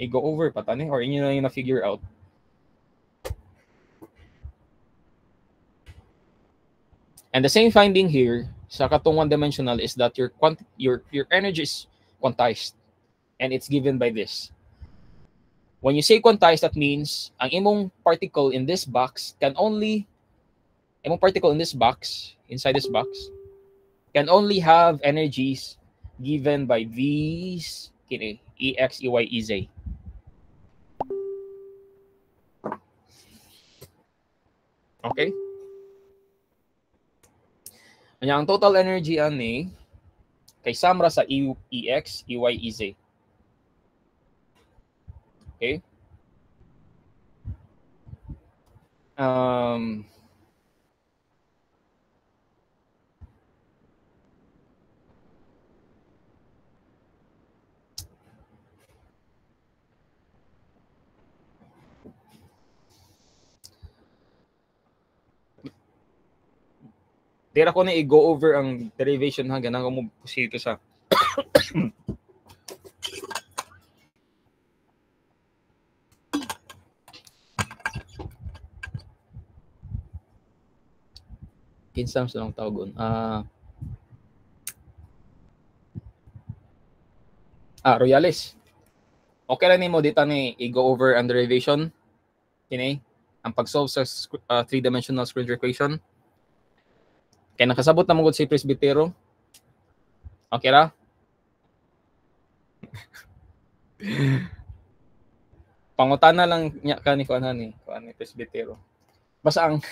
i-go over pa tani or inyo na yung na-figure out. And the same finding here sa katong one-dimensional is that your energy is quantized and it's given by this. When you say quantized, that means ang imong particle in this box can only inside this box can only have energies given by these Ex, Ey, Ez. Okay? Kanya ang total energy ani kay samra sa Ex, Ey, Ez. Okay? Dira ko na i-go over ang derivation ha, ganang mo posito sa kinsam sa lang tawgon. Royales. Okay lang nimo dito ni i-go over ang derivation kini ang pag-solve sa three-dimensional Schrödinger equation. Kaya nakasabot na mo si Presbytero. Okay ra? Pangutana lang niya ka ni kuan ni Presbytero. Basta ang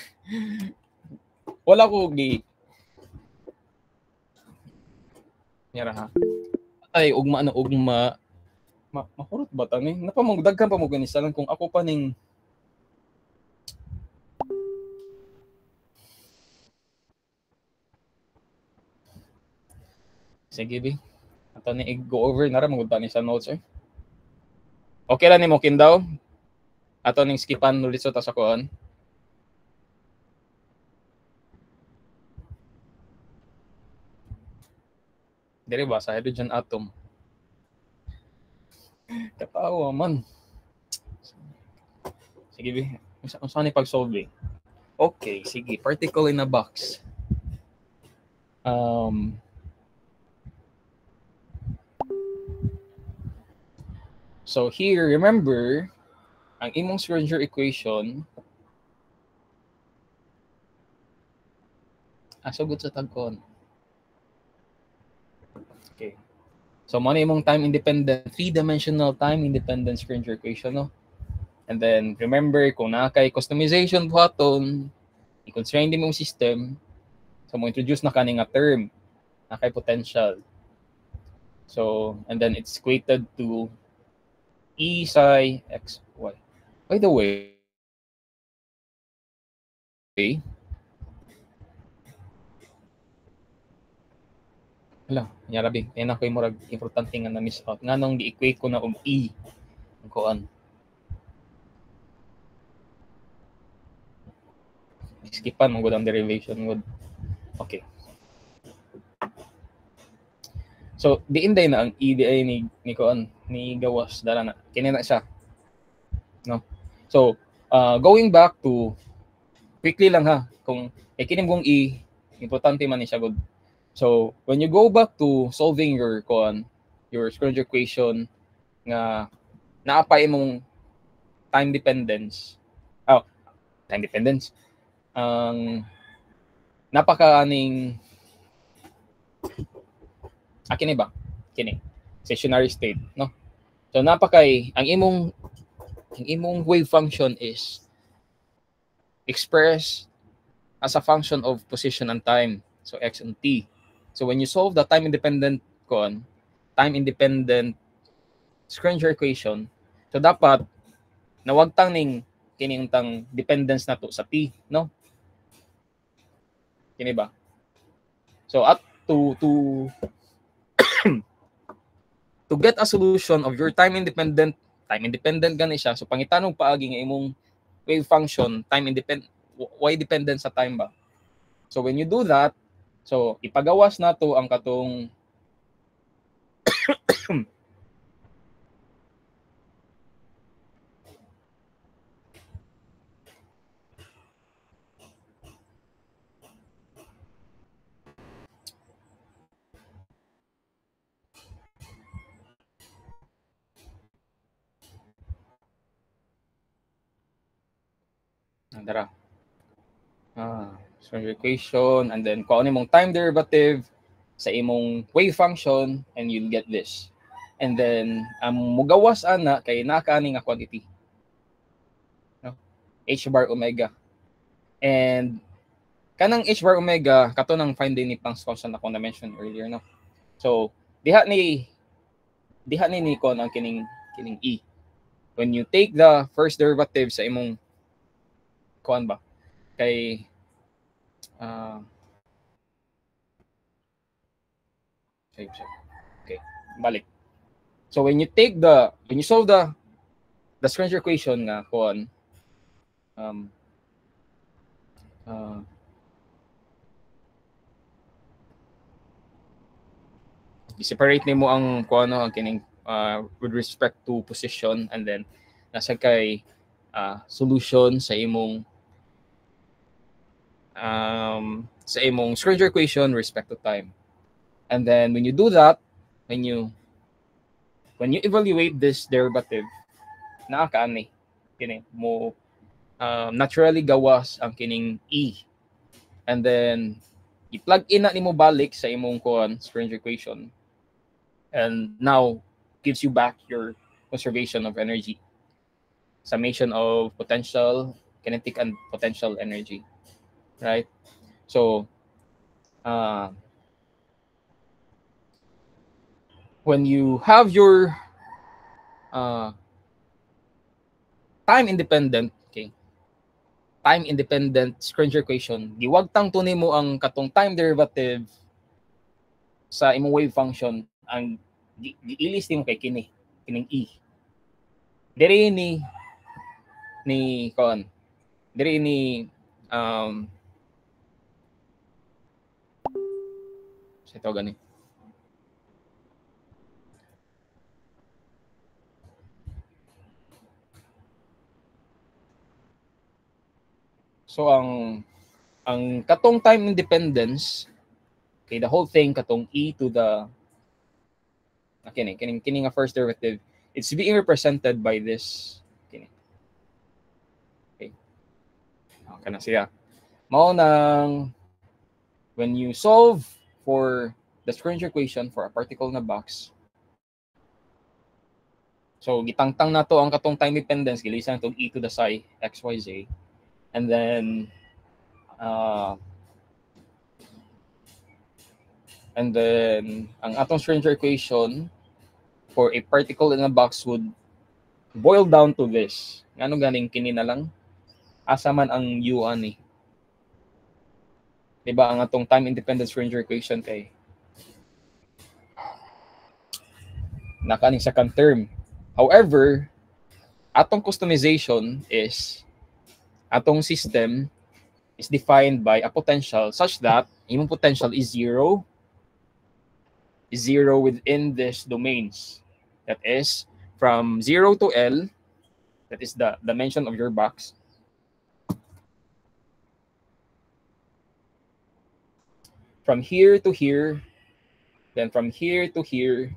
wala ko gi Nyara ha. Ay ugma mahurot ba tani? Napamugdaghan pa mo ganisalan kung ako pa ning sige bi. Ato ni i-go over na ra magud ni sa notes eh. Okay lang nimo kin daw. Ato ning skipan ulit sa kuan. Dire ba sa hydrogen atom. Katawa man. Sige bi. Unsa ni pag-solve? Okay, sige. Particle in a box. So here, remember, ang imong Schrödinger equation sugod sa tagkon. Okay. So mo na imong time-independent, three-dimensional time-independent Schrödinger equation, no? And then, remember, kung nakay customization buhaton, i-constrain din mong system, so mo introduce na kaning nga term, nakay potential. So, and then it's equated to E psi x y. By the way, hala, nyarabi, yan ako yung murag importante nga na-miss out. Nga nung di-equate ko na E. Ang kuan. Skipan mo ang derivation mo. Okay. So, diinday na ang E di ay ni kuan, ni gawas dala na. Kini na siya. No? So, going back to quickly lang ha, kung kini mong E, importante man ni siya good. So, when you go back to solving your Schrödinger equation nga naapay mong time dependence. Napaka-aning kini ba? Kini. Stationary state, no? So, ang imong wave function is expressed as a function of position and time. So, x and t. So, when you solve the time-independent Schrödinger equation, so dapat nawagtang ning kining tang dependence na to sa t, no? Kini ba? So, at to to get a solution of your time-independent gani siya. So, pangitanong paagi nga imong wave function, y-dependent sa time ba? So, when you do that, so, ipagawas na to ang katong Dara. Schrödinger equation, and then kung ano mong time derivative sa imong wave function, and you'll get this. And then mugawas ana kay nakaani nga quantity, no? H bar omega. And kanang H bar omega kato nang find ni Planck's constant ako na mention earlier, no? So diha ni kon ang kining E. When you take the first derivative sa imong kuan ba kay okay, balik. So when you solve the Schrödinger equation nga kuan i-separate nimo ang kuano ang kining with respect to position, and then nasa kay solution sa imong Schrödinger equation respect to time. And then when you do that, when you evaluate this derivative, nakakaani kini mo naturally gawas ang kining E. And then i-plug in na nimo balik sa imong Schrödinger equation, and now gives you back your conservation of energy, summation of potential, kinetic and potential energy, right? So when you have your time independent Schrödinger equation, giwagtang tunay mo ang katong time derivative sa imong wave function, ang giilis nimo kay kining E. Diri ni ito gani. So ang katong time independence, okay, the whole thing katong E to the kining nga first derivative, it's being represented by this kining. Okay. Kana siya. Mao nang when you solve for the Schrödinger equation for a particle na box, so gitangtang nato ang katong time dependence, gilisan tong E to the psi xyz, and then ang atong Schrödinger equation for a particle in a box would boil down to this. Ngano ganing kini na lang asa man ang U ani. Diba ang atong time independent Schrödinger equation kay nakaning second term. However, atong customization is atong system is defined by a potential such that imong potential is zero within these domains. That is from 0 to L, that is the dimension of your box. From here to here, then from here to here,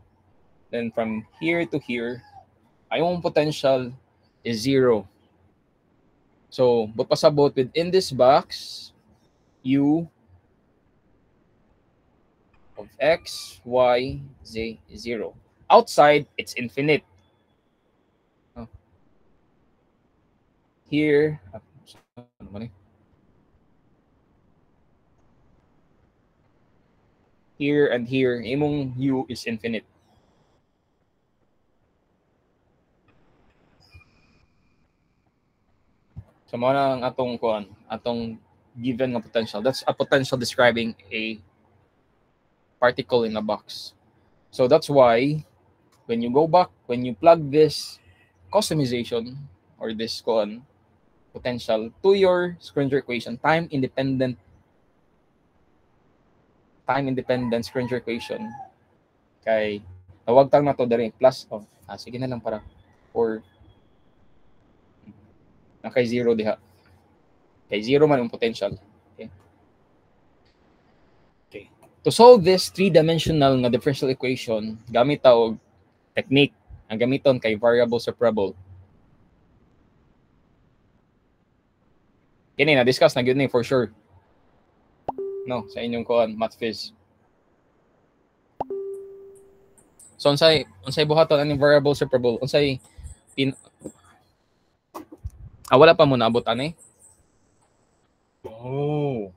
then from here to here, ayong potential is 0. So, but pasabot within this box, U of x, y, z is 0. Outside, it's infinite. Here, here and here, imong U is infinite. So, mo na ang atong given nga potential. That's a potential describing a particle in a box. So that's why when you go back, when you plug this customization or this potential to your Schrödinger equation, time independent Schrödinger equation, kay tawag tang na to diri plus sige na lang para or nakay 0 diha. Kay 0 man ang potential. Okay. To solve this three-dimensional nga differential equation, gamit ta og technique. Ang gamiton kay variable separable. Kini na discuss na gyud ni for sure. No, sa inyong kuan math phys. So unsay buhaton aning variable separable? Unsay wala pa mo naabot ani? Oh.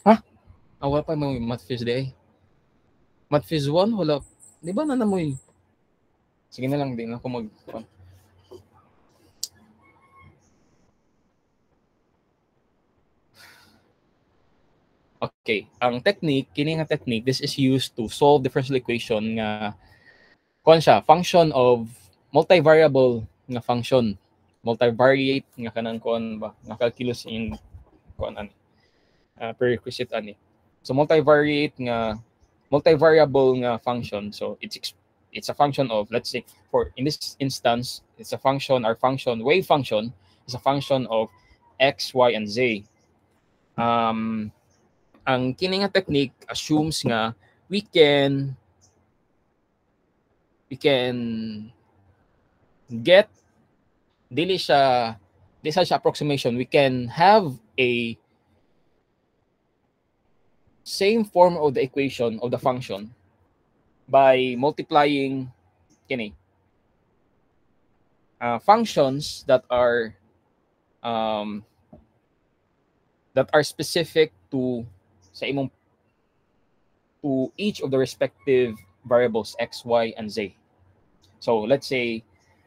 Ha? Wala pa mo math phys day. Math phys 1 wala. Di ba na namoy? Sige na lang din ako mag Okay, ang technique, kini nga technique, this is used to solve differential equation nga kuan siya, function of multivariable nga function, multivariate nga kanang kuan ba, nga calculus in kuan ani, prerequisite ani. So multivariate nga multivariable nga function. So it's a function of, let's say for in this instance, it's a function, our function, wave function is a function of x, y, and z. Ang kini nga technique assumes nga we can get dili siya approximation. We can have a same form of the equation of the function by multiplying kini functions that are specific to sa imong to each of the respective variables x, y, and z. So let's say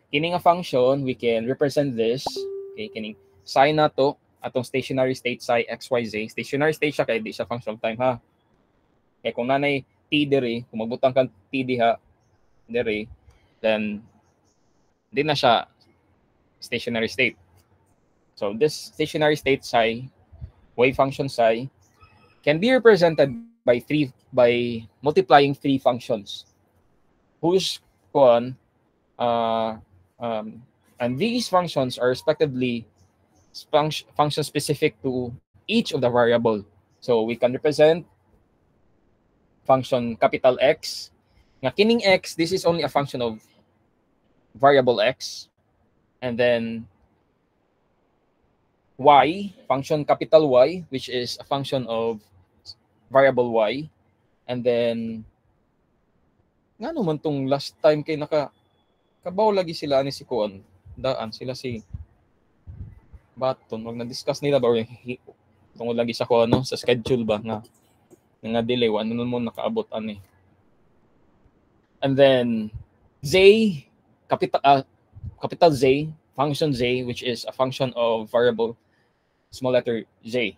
kini nga function, we can represent this, okay, kining psi na to atong stationary state psi x, y, z. Stationary state siya kay di siya function of time ha. Kaya kung nanay t diri, kung magbutang kang t diha diri, then di na siya stationary state. So this stationary state psi, wave function psi, can be represented by multiplying three functions whose and these functions are respectively functions specific to each of the variable. So we can represent function capital X. Nga kining X, this is only a function of variable X. And then Y, function capital Y, which is a function of variable Y. And then nga naman tong last time kay kabaw lagi sila ni si Kuan. Daan sila si Baton. Wag na-discuss nila ba tungod lagi sa Kuan sa schedule ba nga delay ano mo nakaabot ani. And then Z, capital Z, function Z, which is a function of variable small letter z.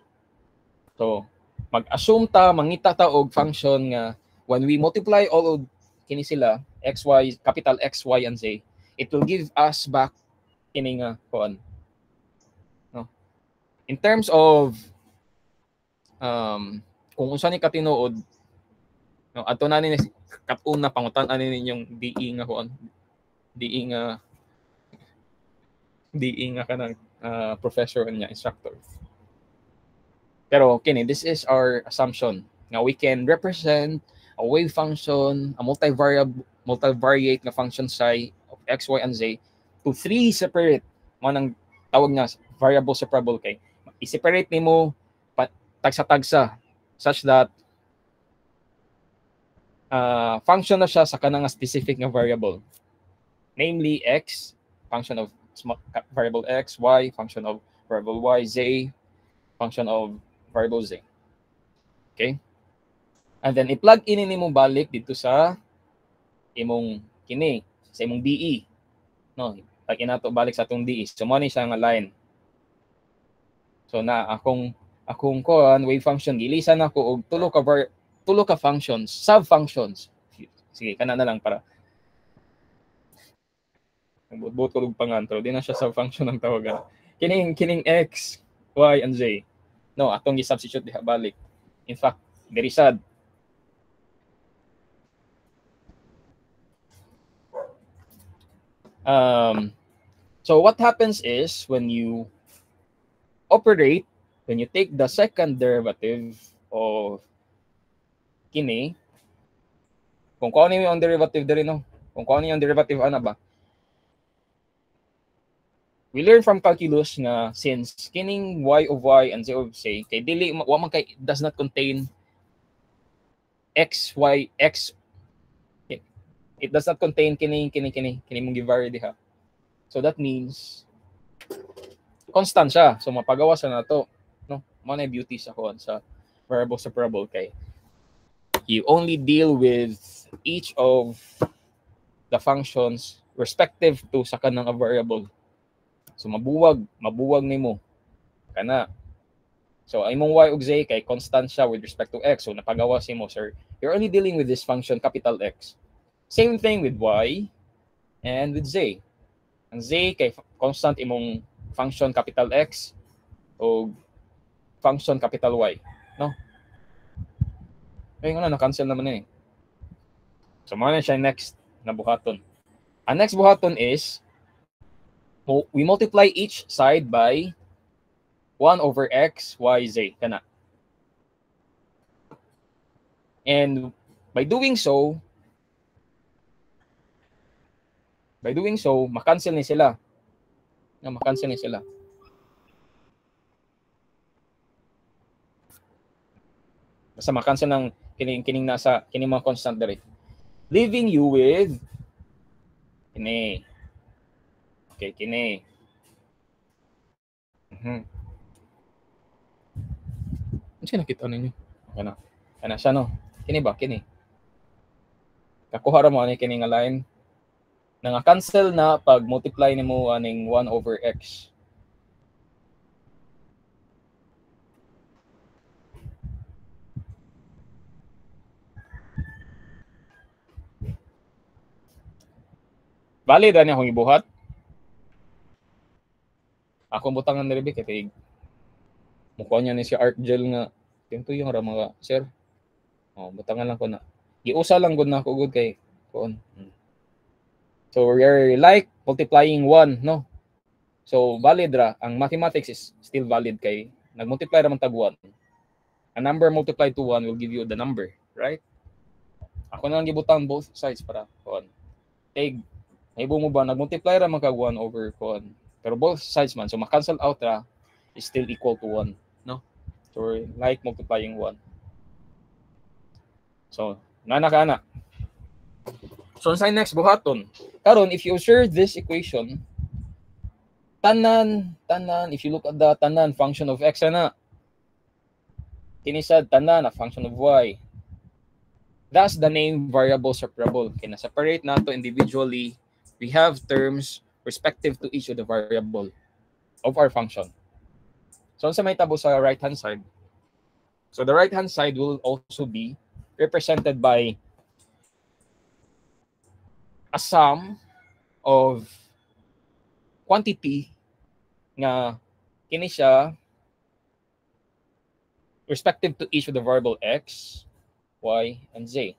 So mag-assume ta, mangita ta og function nga when we multiply all of kini sila x, y, capital X, Y, and Z, it will give us back kini nga kuan. No? In terms of kung unsa ni katinuod, no, ato na ni katuna pangutan ani ninyong DE nga kuan, DE nga kanang professor niya, instructor. Pero kini, this is our assumption. Now we can represent a wave function, a multivariate na function psi of x, y, and z to three separate, manang tawag na variable separable kay. I-separate nimo tagsa-tagsa such that function na siya sa kanang specific nga variable. Namely x, function of variable x, y, function of variable y, z, function of variable z. Okay? And then i-plug in nimo balik dito sa imong kini, sa imong DE. No, pag inato balik sa atong DE. So mo ni siya nga line. So na akong wave function gilisan ako og tulo ka functions, sub-functions. Sige, kana na lang para buot ko og pangan pero di na siya sub-function ang tawagan. Kining x, y, and z. No, atong gi-substitute diha balik. In fact, very sad. So what happens is when you take the second derivative of kini, kung ano yung derivative diri no, Kung ano yung derivative ana ba. We learn from calculus na since kining y of y and z of z kay dili wa man kay does not contain x, y, x. It does not contain kini mong gi-vary diha. So that means constant siya. So mapagawa sa nato, no? Mo na beauty sa kon sa variable separable kay you only deal with each of the functions respective to sa kanang variable. So mabuwag nimo kana. So imong y ug z kay constant siya with respect to x. So napagawa si mo, sir. You're only dealing with this function capital X. Same thing with y and with z. Ang z kay constant imong function capital X o function capital Y, no? Ay nga na cancel naman eh. So mo na siya next na buhaton. Ang next buhaton is we multiply each side by 1 over x, y, z kana. And by doing so, makancel ni sila. Makancel ni sila. Basta makancel ng kining nasa kining mga constant diri. Leaving you with kini. Okay, kini. Ano siya nakita ninyo? Kana. Kana siya no. Kini ba? Kini. Kakuha ra mo ani kini nga line. Nanga-cancel na pag multiply nimo aning 1 over x. Valid ani akong ibuhat. Ako butangan diri kay mukha niya ni si Art Gel nga tinto yung ra mga sir. Oh, butangan lang ko na. Giusa lang gud na ako gud kay kuon. So we're like multiplying 1, no? So valid ra ang mathematics is still valid kay nagmultiply ra man tag 1. A number multiplied to 1 will give you the number, right? Ako na lang gibutang both sides para kuon. Take naibo mo ba nagmultiply ra man kag 1 over kuon. Pero both sides man so ma-cancel out ra is still equal to 1, no? So we're like multiplying 1. So nana kana. So sa next buhaton. Karon if you observe this equation, tanan if you look at the tanan function of x na kini sad tanan a function of y. That's the name variable separable. Kina separate nato individually. We have terms respective to each of the variable of our function. So sa may tabo sa right hand side. So the right hand side will also be represented by a sum of quantity nga kini siya respective to each of the variable x, y, and z.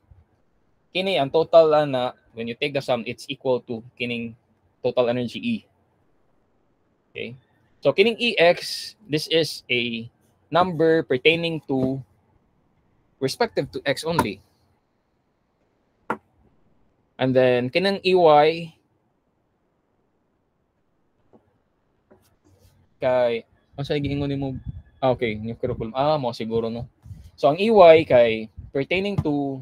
Kini ang total na when you take the sum, it's equal to kining total energy E. Okay? So kining EX, this is a number pertaining to respective to x only. And then kining EY kay sa giingon nimo okay, new curriculum. Mo siguro no. So ang EY kay pertaining to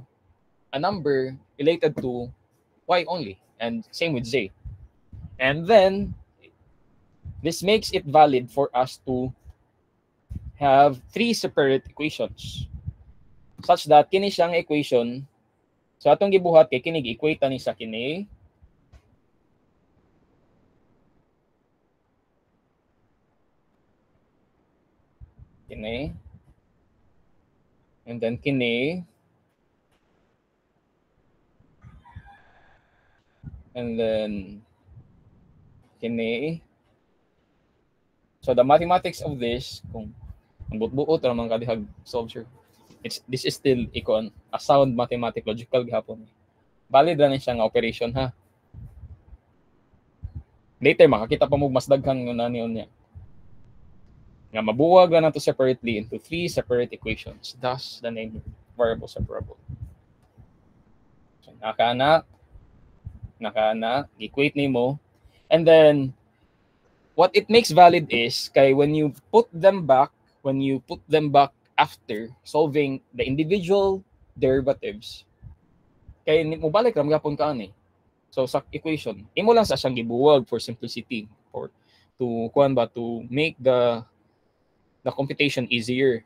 a number related to y only and same with z. And then this makes it valid for us to have 3 separate equations such that kini siyang equation so atong gibuhat kay kini gi-equate ni sa kini and then kini and then kini. So the mathematics of this kung ang buot-buot ra man kadihag solve sure. This is still a sound mathematic logical gihapon. Valid ra ni siya nga operation ha. Later makakita pa mo mas daghang niyon niya. Nga mabuwag ra nato separately into 3 separate equations. Thus the name variable separable. So nakana equate nimo. And then what it makes valid is kay when you put them back after solving the individual derivatives, kay mobalik ra gyapon ka ani. So sa equation, imo lang sa siyang gibuwag for simplicity, for to make the computation easier,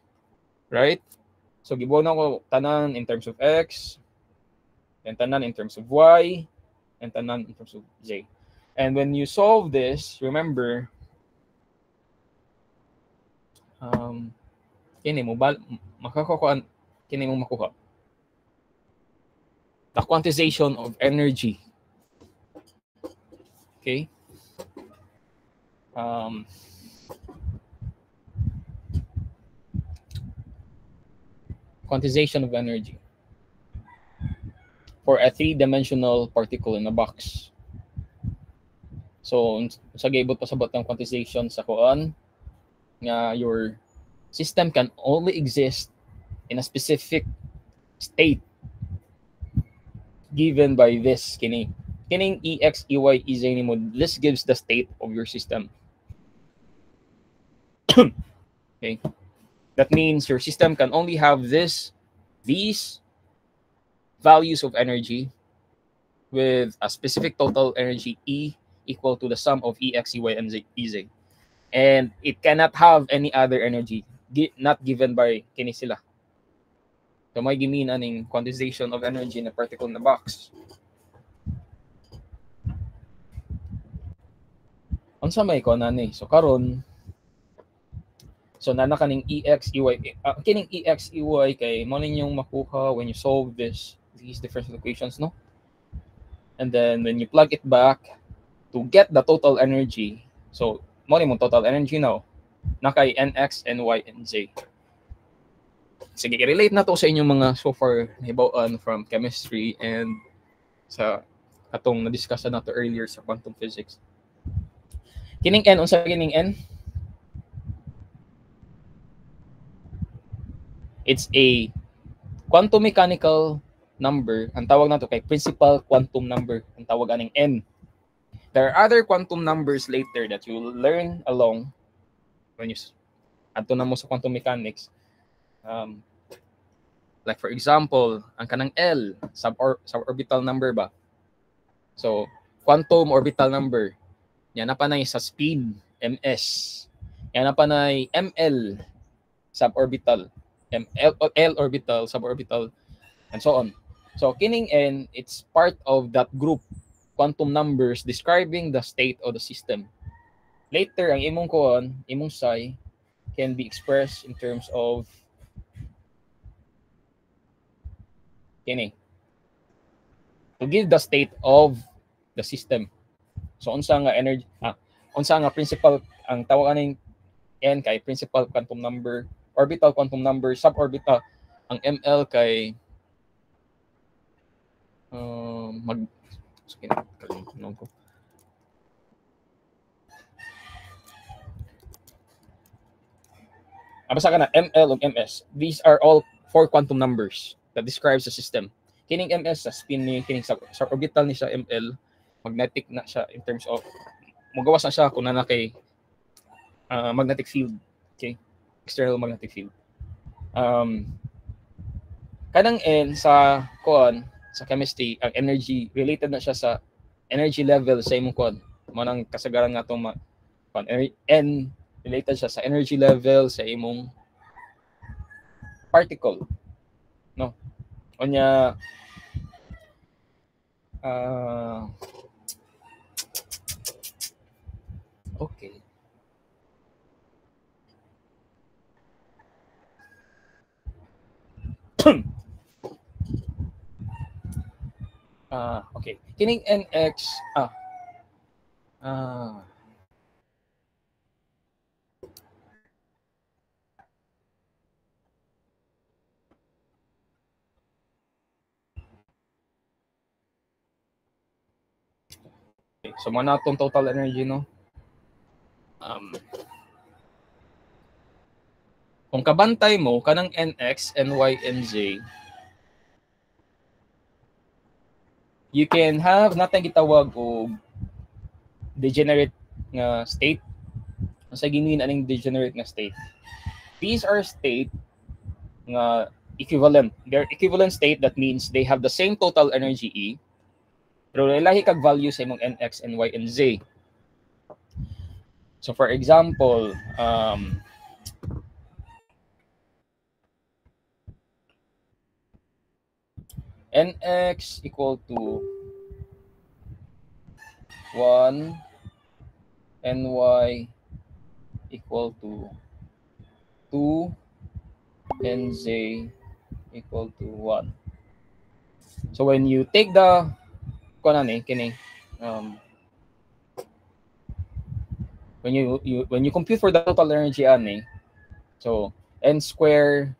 right? So gibuwag na ko tanan in terms of x, and tanan in terms of y, and tanan in terms of z. And when you solve this, remember, kini mo makakuha kini mo makuha the quantization of energy. Okay? Quantization of energy for a three-dimensional particle in a box. So, sa gibot pasabot ng quantization sa kuan nga your system can only exist in a specific state given by this kining ex, ey, ez nimo. This gives the state of your system. Okay? That means your system can only have these values of energy with a specific total energy E equal to the sum of Ex, Ey, and Ez. And it cannot have any other energy not given by kini sila. So may gimin aning quantization of energy in a particle in the box. Unsa may ko nani? So karon, so nana kaning Ex, Ey, kining Ex, Ey kay mo ninyong makuha when you solve these differential equations, no? And then when you plug it back to get the total energy, so mo ni mo total energy now na kay Nx, Ny, and Z. Sige, i-relate na to sa inyong mga so far nahibaw-an from chemistry and sa atong na-discuss na to earlier sa quantum physics. Kining N, unsa kining N? It's a quantum mechanical number. Ang tawag nato kay principal quantum number. Ang tawag aning N. There are other quantum numbers later that you will learn along when you adto na mo sa quantum mechanics. Like for example, ang kanang L, suborbital number ba? So, quantum orbital number. Yan na panay sa speed, ms. Yan na panay ml, suborbital. L orbital, suborbital, and so on. So, kining N, it's part of that group, quantum numbers describing the state of the system. Later, ang imong kuon, imong psi, can be expressed in terms of kini to give the state of the system. So unsa nga energy unsa nga principal ang tawagan ning N kay principal quantum number, orbital quantum number, suborbital ang ml kay basta ka na ml ug ms. These are all four quantum numbers that describes the system. Kining ms sa spin ni kining suborbital ni sa ml, magnetic na siya in terms of magawas na siya kung na kay magnetic field. Okay? External magnetic field. Kanang N sa kuan sa chemistry, ang energy related na siya sa energy level sa imong kuan. Mo nang kasagaran nga tong N related siya sa energy level sa imong particle. No? Onya okay. Okay. Kining NX okay. So mo na tong total energy, no? Kung kabantay mo kanang NX, NY, NZ, you can have natang gitawag og degenerate nga state. Sa ginuin aning degenerate nga state. These are state nga equivalent. They're equivalent state, that means they have the same total energy E, pero lahi kag value sa imong Nx, Ny, and Z. So for example, Nx equal to 1, Ny equal to 2, and Z equal to 1. So when you take the when you compute for the total energy ani, so N square,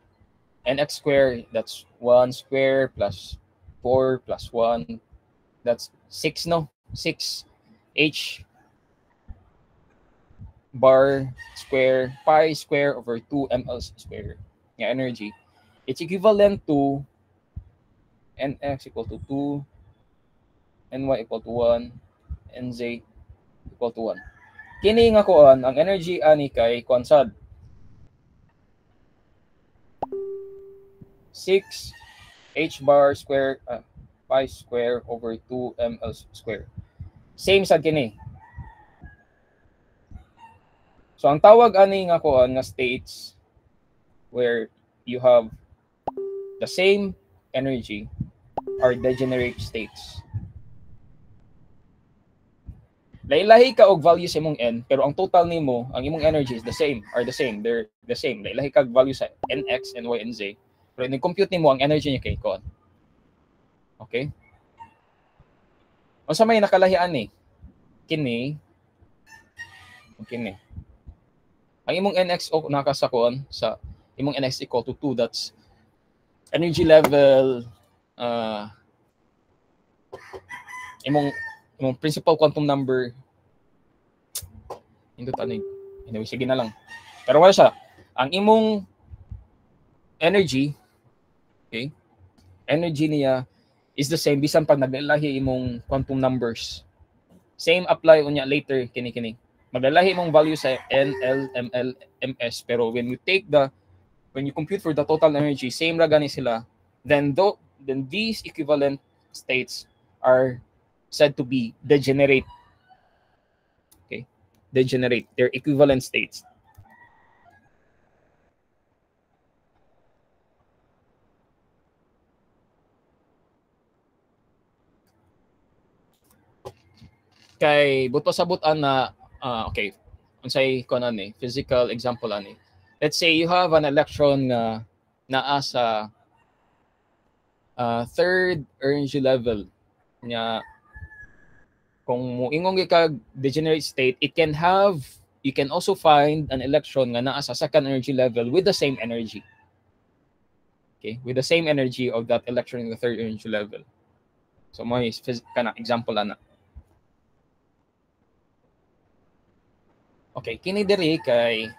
Nx square, that's 1 square plus 4 plus 1, that's 6, no? 6 H bar square pi square over 2 ml square nga energy. It's equivalent to Nx equal to 2, Ny equal to 1, Nz equal to 1. Kini nga kuan, ang energy ani kay kuan sad 6 H bar square pi square over 2 ml square. Same sad kini. So ang tawag ani nga kuan nga states where you have the same energy are degenerate states. Lahi-lahi ka og value sa imong N, pero ang total nimo, ang imong energy is the same, they're the same. Lahi-lahi ka value sa Nx, Ny, and Z, pero ni-compute nimo ang energy niya kay kuan. Okay? Unsa may nakalahian ni? Kini. Ang imong Nx o nakasakuan sa imong Nx equal to 2, that's energy level imong principal quantum number. Anyway, sige na lang. Pero wala siya. Ang imong energy, okay? Energy niya is the same bisan pag naglalahi imong quantum numbers. Same apply unya later kini. Maglalahi imong value sa N, L, Ml, Ms, pero when you compute for the total energy, same ra gani sila, then these equivalent states are said to be degenerate. Okay? Degenerate. They're equivalent states. Kay buto sabutan na okay. Unsay kuan ani, physical example ani. Let's say you have an electron nga naa sa third energy level nya. Kung moingong ka degenerate state, you can also find an electron nga naa sa second energy level with the same energy. Okay, with the same energy of that electron in the third energy level. So mo is kana example ana. Okay, kini diri kay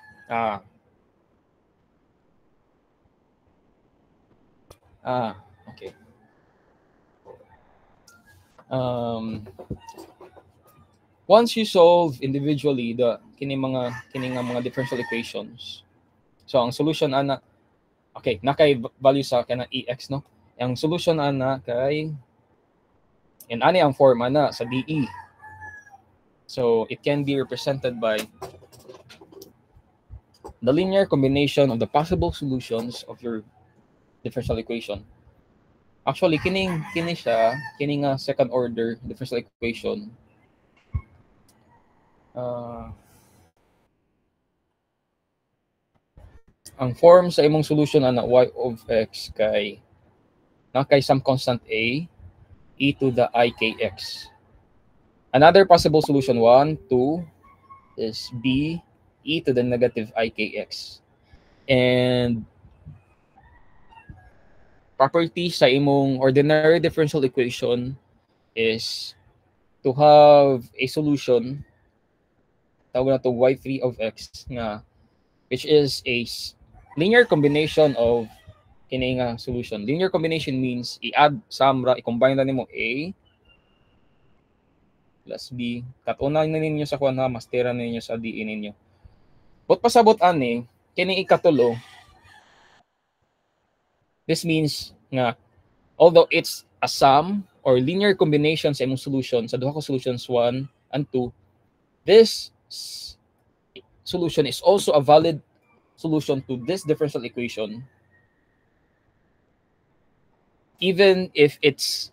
okay. Once you solve individually the kining mga differential equations, so ang solution ana, okay, nakay value sa kana Ex, no? Ang solution ana kay ani ang form ana sa DE. So it can be represented by the linear combination of the possible solutions of your differential equation. Actually, kini nga second order differential equation. Ang form sa imong solution ana y of x kay nakay some constant a e to the ikx. Another possible solution 1, 2 is b e to the negative ikx. And property sa imong ordinary differential equation is to have a solution tawag na to y3 of x nga, which is a linear combination of kini nga solution. Linear combination means i-add sum ra, i-combine na nimo a plus B. Katuna na ninyo sa kuan ha, mastera ninyo sa DE ninyo. But pasabot ani, kini ikatulo, this means nga, although it's a sum or linear combination sa imong solution, sa duha ka solutions 1 and 2, this solution is also a valid solution to this differential equation, even if it's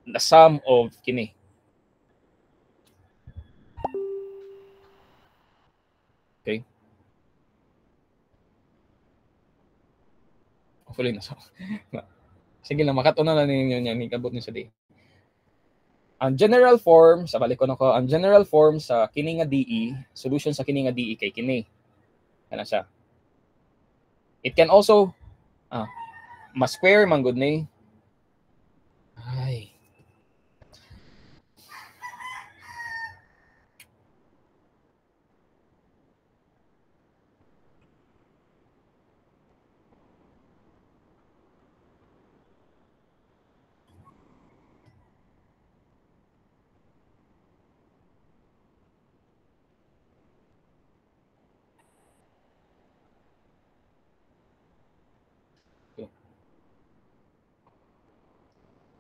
the sum of kini. Okay? Hopefully na. Sige lang, makatuna na ninyo niya, nikabot niyo sa day. Ang general form, sa balik ko na ko, ang general form sa kini nga DE, solution sa kini nga DE kay kini. Kana siya. It can also, ma-square man good ni. Ay.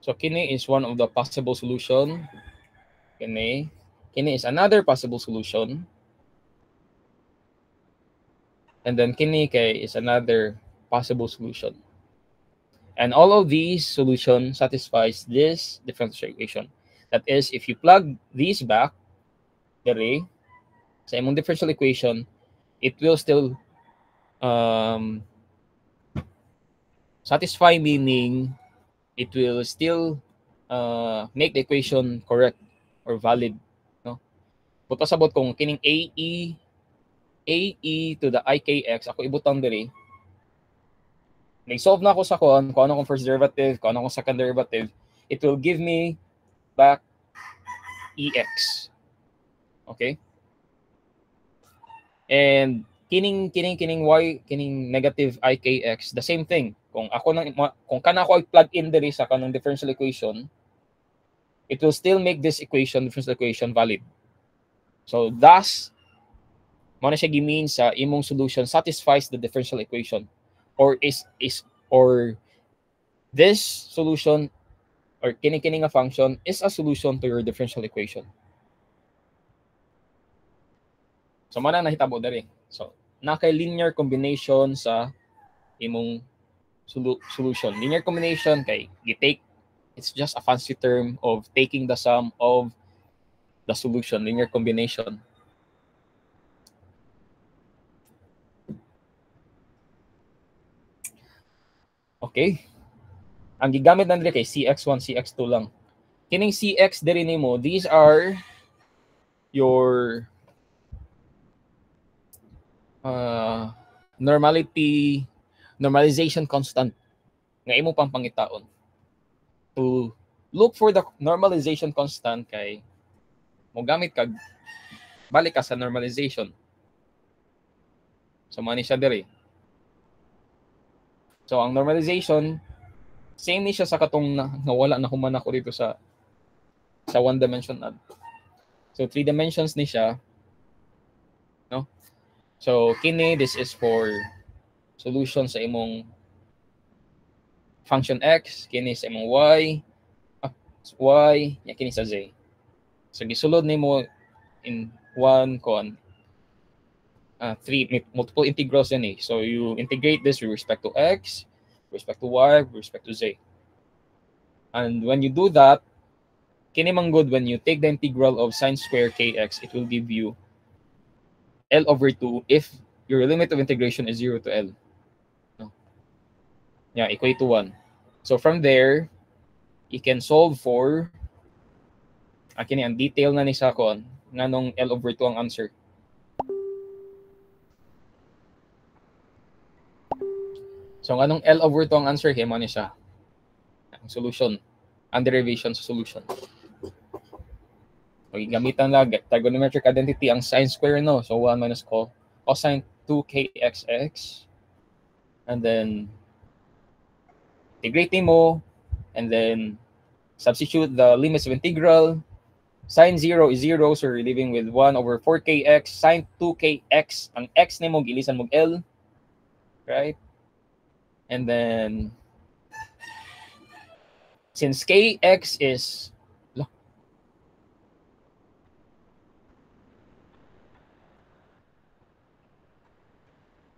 So kini is one of the possible solution. Kini is another possible solution. And then kini kay is another possible solution. And all of these solutions satisfies this differential equation. That is, if you plug these back, dere, sa imong differential equation, it will still satisfy, meaning it will still make the equation correct or valid. No? But pasabot kung kining AE to the IKX, ako ibutang diri, nag-solve na ako sa kung ano kong first derivative, kung ano kong second derivative, it will give me back EX. Okay? And kining y, kining negative IKX, the same thing. Kung kana ko i-plug in diri sa kanang differential equation, it will still make this differential equation valid. So thus, mo na siya gimean sa imong solution satisfies the differential equation, or this solution or kini nga function is a solution to your differential equation. So mana nahitabo diri. So nakay linear combination sa imong solution. Linear combination kay gitake, it's just a fancy term of taking the sum of the solution, linear combination. Okay. Ang gigamit na diri kay CX1, CX2 lang. Kining CX diri nimo, these are your normalization constant nga imo pang pangitaon. To look for the normalization constant kay mo gamit kag balik ka sa normalization. So mani siya diri. So ang normalization same ni siya sa katong nawala na human ako dito sa one dimensional. So 3 dimensions ni siya. No? So kini, this is for solution sa imong function x, kini sa imong y, kini sa z. So gisulod nimo in one three multiple integrals yan eh. So you integrate this with respect to x, with respect to y, with respect to z. And when you do that, kini man good, when you take the integral of sine square kx, it will give you L over 2 if your limit of integration is 0 to L. No? Yeah, equate to 1. So from there, you can solve for kini ang detail na ni sa kon nganong L over 2 ang answer. So nganong L over 2 ang answer, himo ni siya ang solution, ang derivation sa solution. Okay, gamitan lang trigonometric identity ang sine square, no? So 1 minus cosine 2kxx, and then integrate mo, and then substitute the limits of integral, Sine 0 is 0, so you're leaving with 1 over 4kx. Sine 2kx, ang x ni mo, gilisan mo L. Right? And then, since kx is,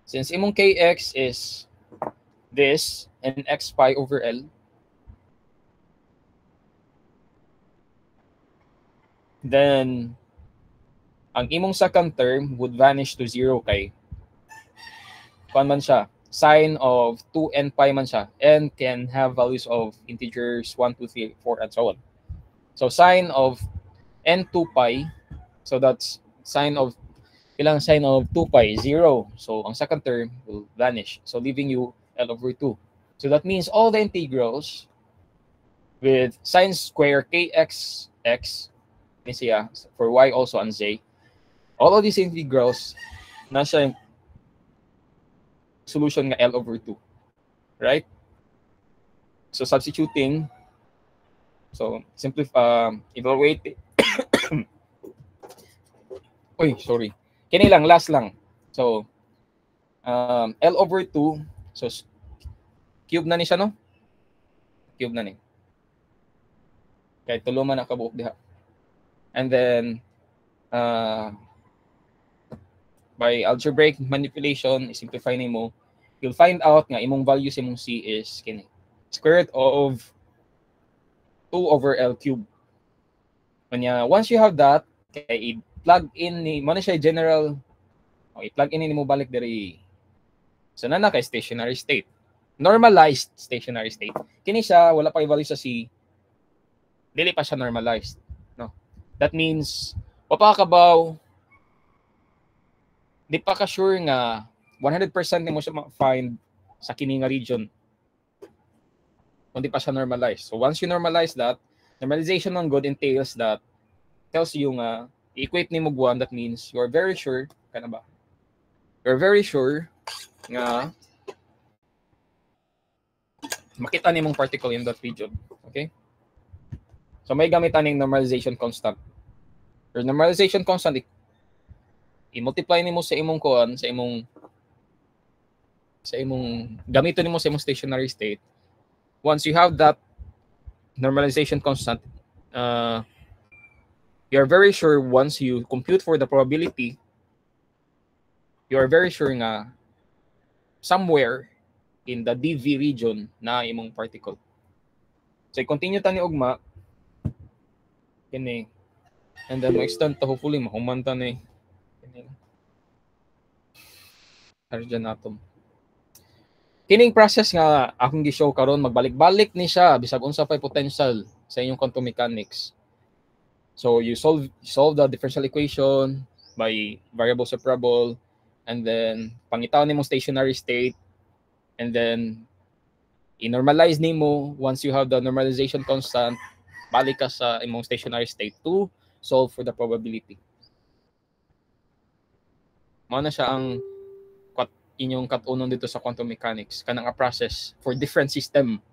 since imong kx is this, and x pi over L, then, ang imong second term would vanish to 0 kay, kuan man siya, sine of 2n pi man siya, n can have values of integers 1, 2, 3, 4, and so on. So sine of n2 pi, so that's sine of, ilang sine of 2 pi? 0. So ang second term will vanish. So leaving you L over 2. So that means all the integrals with sine square kx x, for y also and z, all of these integrals, nasa yung solution nga L over 2. Right? So substituting, so evaluate. Uy, sorry. Kini lang, last lang. So, L over 2, so cube na ni siya, no? Cube na ni. Kaya tulo man nakabuok diha. And then, by algebraic manipulation, simplify ni mo, you'll find out nga imong value sa imong C is kini, square root of 2 over L cube. Kanya, once you have that, kaya i-plug in ni, mo na siya general, i-plug in ni mo balik diri. So, na kay stationary state. Normalized stationary state. Kini siya, wala pa i-value sa C, dili pa siya normalized. No? That means, wapakabaw, di pa ka sure nga 100% ni mo siya ma-find sa kini nga region. Kung di pa siya normalized. So once you normalize that, normalization ng good entails that, tells you nga, i-equate ni mo guan, that means you're very sure, kana ba? You're very sure nga makita ni mong particle in that region. Okay? So may gamitan ng normalization constant. Your normalization constant, i-multiply nimo sa imong kuan, sa imong gamiton nimo sa imong stationary state. Once you have that normalization constant, you are very sure once you compute for the probability, you are very sure nga somewhere in the DV region na imong particle. So i-continue ta ni ugma kini, and then ma-extend ta, hopefully mahuman ta ni hydrogen atom. Kining process nga akong gi-show karon, magbalik-balik ni siya bisag unsa pay potential sa inyong quantum mechanics. So you solve the differential equation by variable separable, and then pangitaw nimo stationary state, and then i-normalize nimo. Once you have the normalization constant, balik ka sa imong stationary state to solve for the probability. Mao na siya ang inyong katunon dito sa quantum mechanics, kanang a process for different system.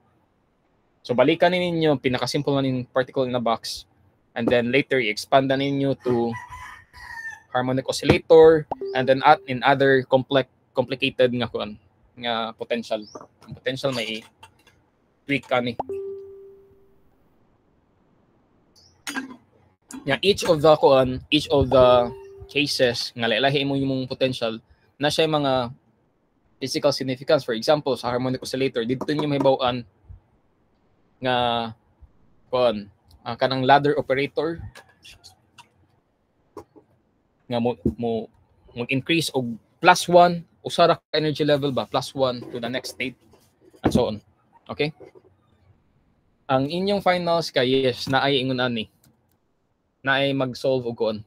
So balikan ninyo pinakasimple man in particle in a box, and then later i-expand na ninyo to harmonic oscillator, and then in other complicated nga kuan nga potential. Ang potential may tweak kani. Yeah, each of the cases nga lahi mo yung potential na siya mga physical significance. For example, sa harmonic oscillator, dito niyo mahibaw-an nga kanang ladder operator nga mo increase og +1 usara ka energy level ba, +1 to the next state, and so on. Okay? Ang inyong finals kay yes, naay ingon ani. Naay mag-solve og kuan.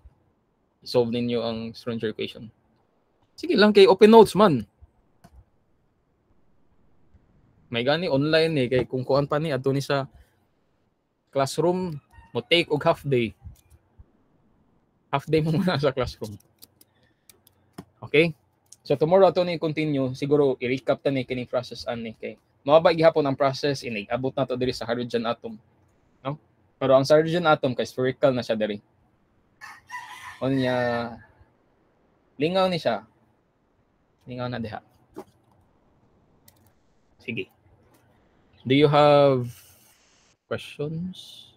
I-solve ninyo ang Schrödinger equation. Sige lang kay open notes man. May gani online kay kung kuan pa ni adto ni sa classroom mo take og half day. Half day mo muna sa classroom. Okay? So tomorrow ato ni continue, siguro i-recap ta ni kining process ani kay mababa gihapon ang process inig abot na to diri sa hydrogen atom. No? Pero ang hydrogen atom kay spherical na siya diri. Unya lingaw ni siya. Lingaw na diha. Sige. Do you have questions?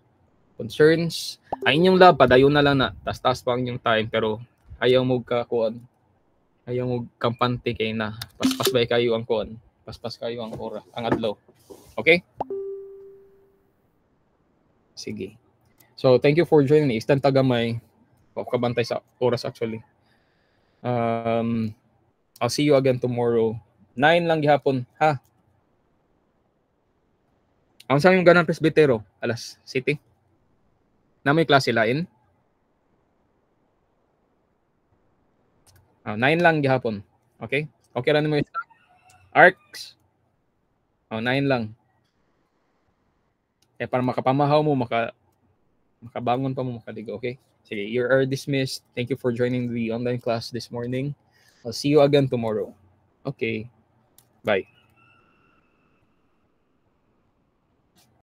Concerns? Ay inyong lab, padayon na lang na. Tas-tas pa ang inyong time, pero ayaw mo kakuan. Ayaw mo kampante kay na. Paspas ba kayo ang kuan? Paspas kayo ang ora, ang adlaw. Okay? Sige. So, thank you for joining me. Istan tagamay. Kabantay sa oras actually. I'll see you again tomorrow. 9 lang gihapon, ha? Ang sa yung ganang presbitero, alas City. Na may klase lain. 9 lang gihapon. Okay? Okay ra nimo yung arcs. 9 lang. Para makapamahaw mo, makabangon pa mo, makaligo. Okay? Sige, you are dismissed. Thank you for joining the online class this morning. I'll see you again tomorrow. Okay. Bye.